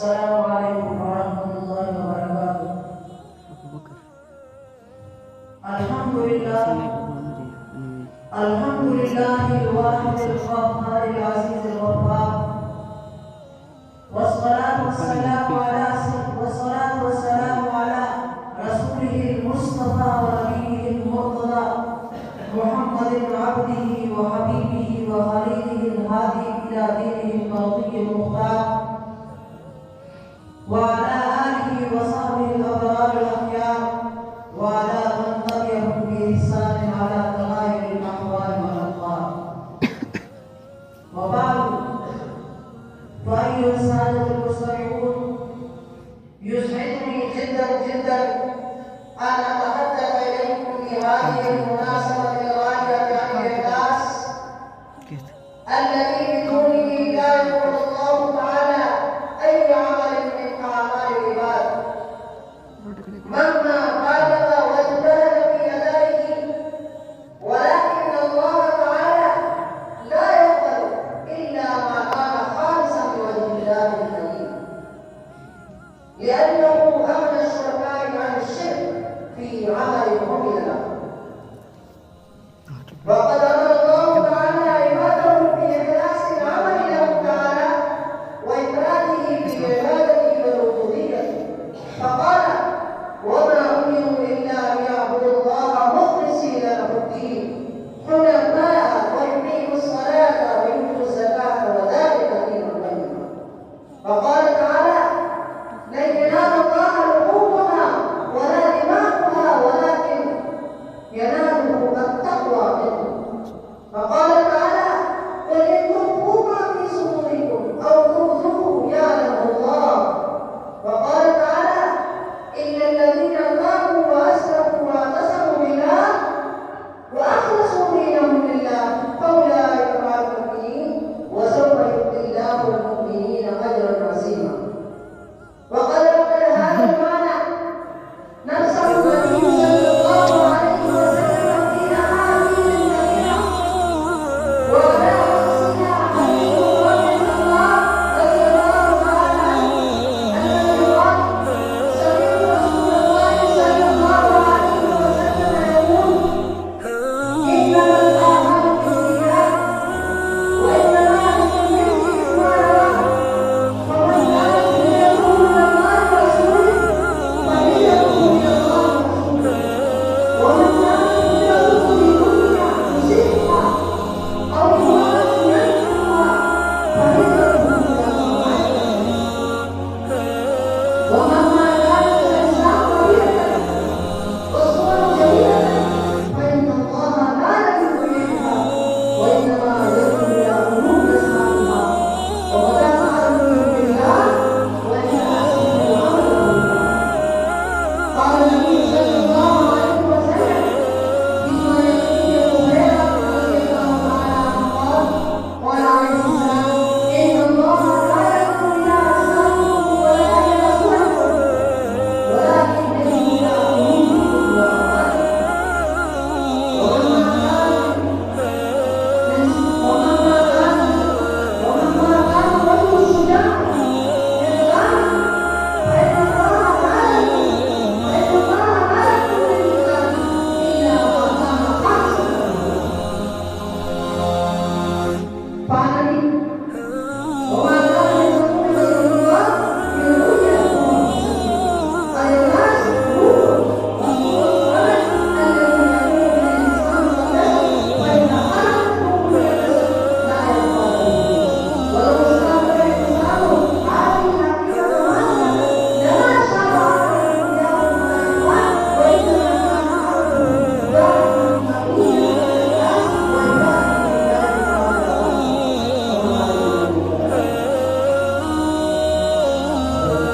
السلام عليكم ورحمة الله وبركاته. الحمد لله الواحد القهار العزيز الغفار، والصلاة والسلام على رسوله المصطفى ونبيه المرتضى محمد عبده وحبيبه وخليله الهادي إلى دينه المرضي المختار، وعلى آله وصحبه الأبرار الأخيار، وعلى من تبعهم بإحسان على تغاير الأحوال والأخبار. وبعد، فأيها السادة المستمعون، يسعدني جدا أن أتحدث إليكم في هذه المناسبة الغالية عن الإخلاص الذي بدونه لا يقبل الله تعالى أي عمل من أعمال العباد مهما بالغ واجتهد في أدائه، ولكن الله تعالى لا يقبل إلا ما كان خالصا لوجه الله الكريم، لأنه أغنى الشركاء عن الشرك في عمل عمل له.